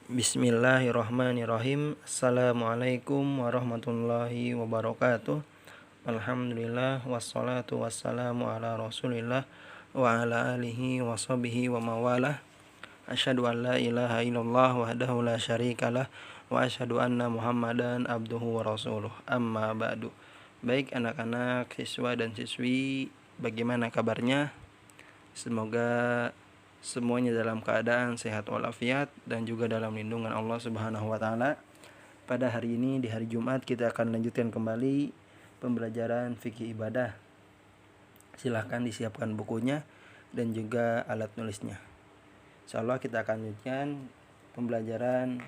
Bismillahirrahmanirrahim. Assalamualaikum warahmatullahi wabarakatuh. Alhamdulillah wassalatu wassalamu ala Rasulillah wa ala alihi wa sahbihi wa mawalah. Asyhadu an la ilaha illallah wahdahu la syarikalah wa asyhadu anna Muhammadan abduhu wa rasuluh. Amma ba'du. Baik anak-anak, siswa dan siswi, bagaimana kabarnya? Semoga semuanya dalam keadaan sehat walafiat dan juga dalam lindungan Allah Subhanahu wa taala. Pada hari ini, di hari Jumat, kita akan lanjutkan kembali pembelajaran fikih ibadah. Silahkan disiapkan bukunya dan juga alat nulisnya. Insyaallah kita akan lanjutkan pembelajaran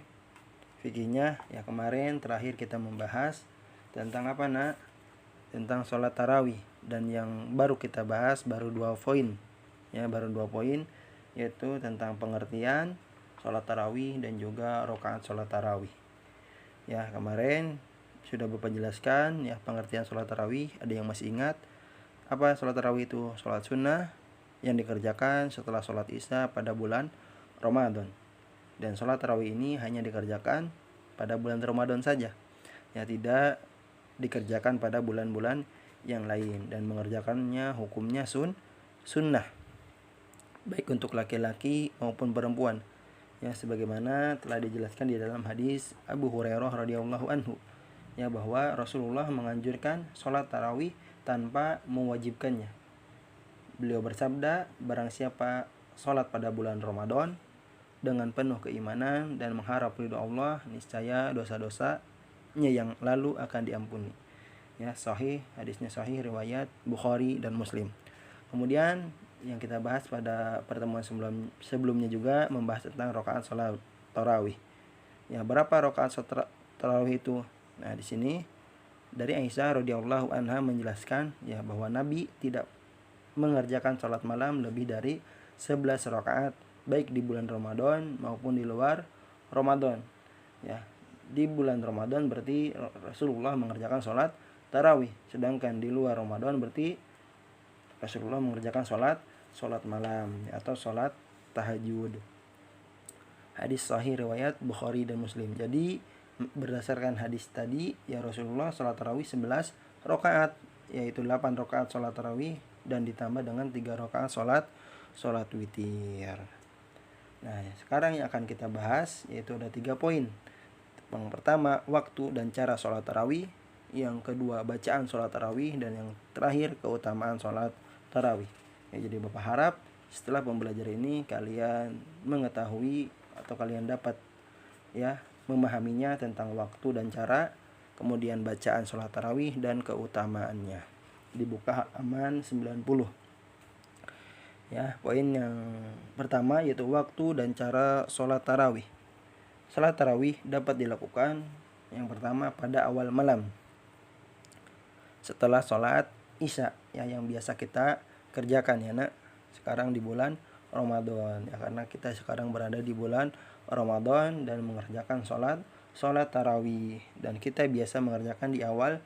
fikihnya. Ya, kemarin terakhir kita membahas tentang apa, Nak? Tentang sholat tarawih, dan yang baru kita bahas baru 2 poin. Ya, baru 2 poin, yaitu tentang pengertian sholat tarawih dan juga rakaat sholat tarawih. Ya, kemarin sudah Bapak jelaskan ya pengertian sholat tarawih. Ada yang masih ingat apa sholat tarawih itu? Sholat sunnah yang dikerjakan setelah sholat isya pada bulan Ramadan. Dan sholat tarawih ini hanya dikerjakan pada bulan Ramadan saja. Ya, tidak dikerjakan pada bulan-bulan yang lain, dan mengerjakannya hukumnya sunnah, baik untuk laki-laki maupun perempuan. Ya, sebagaimana telah dijelaskan di dalam hadis Abu Hurairah radhiyallahu anhu, ya, bahwa Rasulullah menganjurkan sholat tarawih tanpa mewajibkannya. Beliau bersabda, barang siapa sholat pada bulan Ramadan dengan penuh keimanan dan mengharap ridho Allah, niscaya dosa-dosanya yang lalu akan diampuni. Ya, sahih, hadisnya sahih, riwayat Bukhari dan Muslim. Kemudian yang kita bahas pada pertemuan sebelumnya juga membahas tentang rakaat sholat tarawih. Ya, berapa rakaat sholat tarawih itu? Nah, di sini dari Aisyah radhiyallahu anha menjelaskan ya bahwa Nabi tidak mengerjakan sholat malam lebih dari 11 rakaat, baik di bulan Ramadan maupun di luar Ramadan. Ya, di bulan Ramadan berarti Rasulullah mengerjakan sholat tarawih, sedangkan di luar Ramadan berarti Rasulullah mengerjakan sholat malam atau sholat tahajud. Hadis sahih riwayat Bukhari dan Muslim. Jadi berdasarkan hadis tadi, ya, Rasulullah sholat tarawih 11 rakaat, yaitu 8 rakaat sholat tarawih dan ditambah dengan 3 rakaat sholat witir. Nah, sekarang yang akan kita bahas yaitu ada 3 poin. Yang pertama, waktu dan cara sholat tarawih. Yang kedua, bacaan sholat tarawih. Dan yang terakhir, keutamaan sholat tarawih. Ya, jadi Bapak harap setelah pembelajaran ini kalian mengetahui atau kalian dapat ya memahaminya tentang waktu dan cara, kemudian bacaan sholat tarawih dan keutamaannya. Dibuka halaman 90. Ya, poin yang pertama yaitu waktu dan cara sholat tarawih. Sholat tarawih dapat dilakukan yang pertama pada awal malam, setelah sholat isya, ya, yang biasa kita kerjakan ya, Nak, sekarang di bulan Ramadan, ya, karena kita sekarang berada di bulan Ramadan dan mengerjakan sholat tarawih, dan kita biasa mengerjakan di awal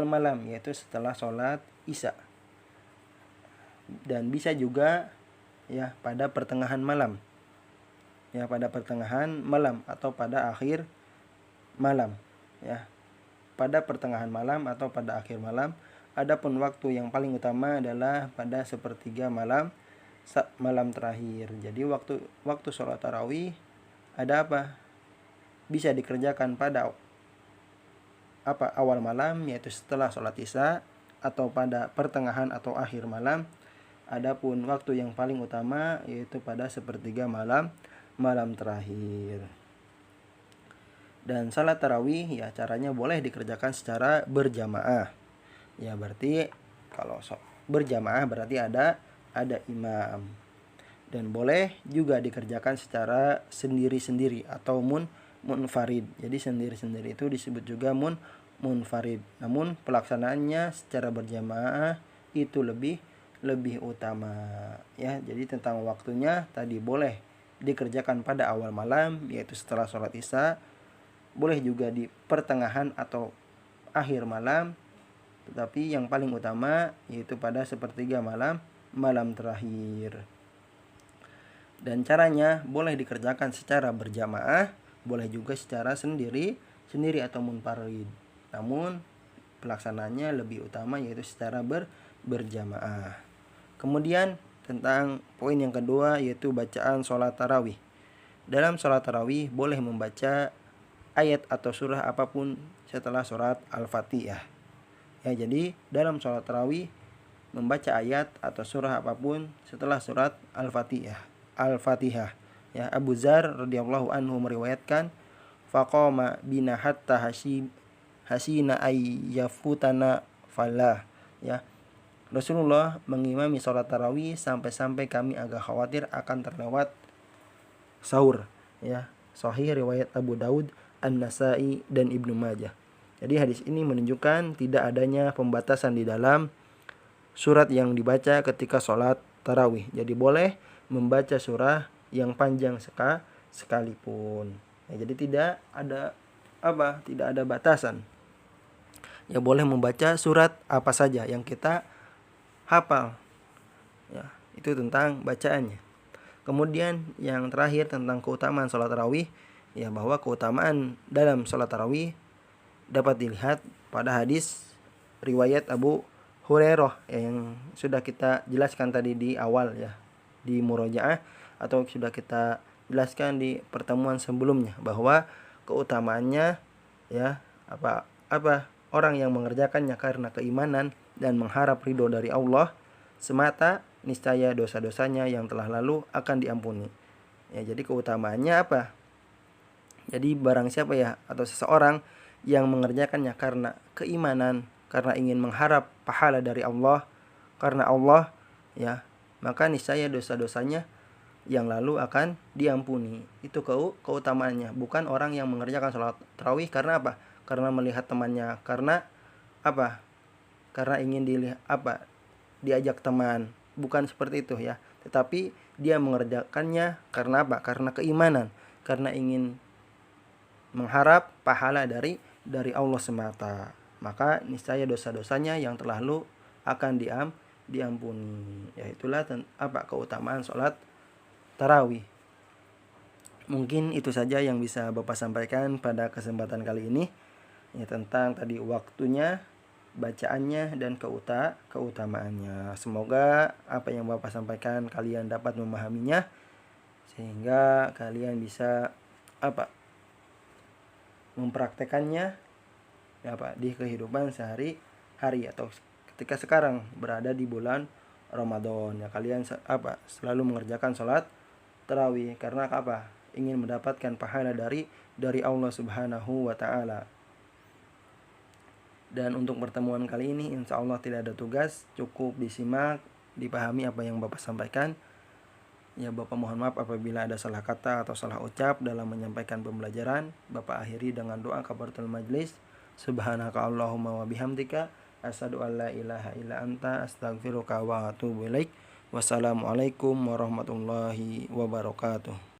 malam, yaitu setelah sholat isya, dan bisa juga ya pada pertengahan malam, ya, pada pertengahan malam atau pada akhir malam, ya, pada pertengahan malam atau pada akhir malam. Adapun waktu yang paling utama adalah pada sepertiga malam terakhir. Jadi waktu sholat tarawih ada apa? Bisa dikerjakan pada awal malam, yaitu setelah sholat isya, atau pada pertengahan atau akhir malam. Adapun waktu yang paling utama yaitu pada sepertiga malam terakhir. Dan salat tarawih ya caranya boleh dikerjakan secara berjamaah. Ya, berarti kalau berjamaah berarti ada imam. Dan boleh juga dikerjakan secara sendiri-sendiri atau munfarid. Jadi sendiri-sendiri itu disebut juga munfarid. Namun pelaksanaannya secara berjamaah itu lebih utama. Ya, jadi tentang waktunya tadi boleh dikerjakan pada awal malam, yaitu setelah sholat isya. Boleh juga di pertengahan atau akhir malam, tetapi yang paling utama yaitu pada sepertiga malam terakhir. Dan caranya boleh dikerjakan secara berjamaah boleh juga secara sendiri atau munfarid. Namun pelaksananya lebih utama yaitu secara berjamaah. Kemudian tentang poin yang kedua yaitu bacaan sholat tarawih. Dalam sholat tarawih boleh membaca ayat atau surah apapun setelah surat Al-Fatihah. Ya, jadi dalam sholat tarawih membaca ayat atau surah apapun setelah surat Al-Fatihah. Ya, Abu Dzar radhiyallahu anhu meriwayatkan, faqama bina hatta hasina ayyafutana falah. Ya, Rasulullah mengimami sholat tarawih sampai-sampai kami agak khawatir akan terlewat sahur. Ya, sahih riwayat Abu Daud, An-Nasai dan Ibnu Majah. Jadi hadis ini menunjukkan tidak adanya pembatasan di dalam surat yang dibaca ketika sholat tarawih. Jadi boleh membaca surah yang panjang sekalipun. Ya, jadi tidak ada batasan. Ya, boleh membaca surat apa saja yang kita hafal. Ya, itu tentang bacaannya. Kemudian yang terakhir tentang keutamaan sholat tarawih, ya, bahwa keutamaan dalam sholat tarawih dapat dilihat pada hadis riwayat Abu Hurairah yang sudah kita jelaskan tadi di awal, ya, di murojaah, atau sudah kita jelaskan di pertemuan sebelumnya, bahwa keutamaannya, ya, apa orang yang mengerjakannya karena keimanan dan mengharap ridho dari Allah semata, niscaya dosa-dosanya yang telah lalu akan diampuni. Ya, jadi keutamaannya apa? Jadi barang siapa, ya, atau seseorang yang mengerjakannya karena keimanan, karena ingin mengharap pahala dari Allah, karena Allah, ya, maka niscaya dosa-dosanya yang lalu akan diampuni. Itu keutamaannya. Bukan orang yang mengerjakan sholat tarawih karena apa? Karena melihat temannya, karena apa? Karena ingin diajak teman. Bukan seperti itu, ya. Tetapi dia mengerjakannya karena apa? Karena keimanan, karena ingin mengharap pahala dari Allah semata. Maka niscaya dosa-dosanya yang telah lalu akan diampuni. Ya, itulah keutamaan sholat tarawih. Mungkin itu saja yang bisa Bapak sampaikan pada kesempatan kali ini, ya, tentang tadi waktunya, bacaannya, dan keutamaannya. Semoga apa yang Bapak sampaikan kalian dapat memahaminya, sehingga kalian bisa mempraktekannya, ya, di kehidupan sehari-hari, atau ketika sekarang berada di bulan Ramadan, ya, kalian selalu mengerjakan sholat tarawih karena ingin mendapatkan pahala dari Allah Subhanahu wa taala. Dan untuk pertemuan kali ini insya Allah tidak ada tugas, cukup disimak, dipahami apa yang Bapak sampaikan. Ya, Bapak mohon maaf apabila ada salah kata atau salah ucap dalam menyampaikan pembelajaran. Bapak akhiri dengan doa kafaratul majlis. Subhanaka Allahumma wa bihamdika asyhadu an la ilaha illa anta astaghfiruka wa atubu ilaik. Wassalamualaikum warahmatullahi wabarakatuh.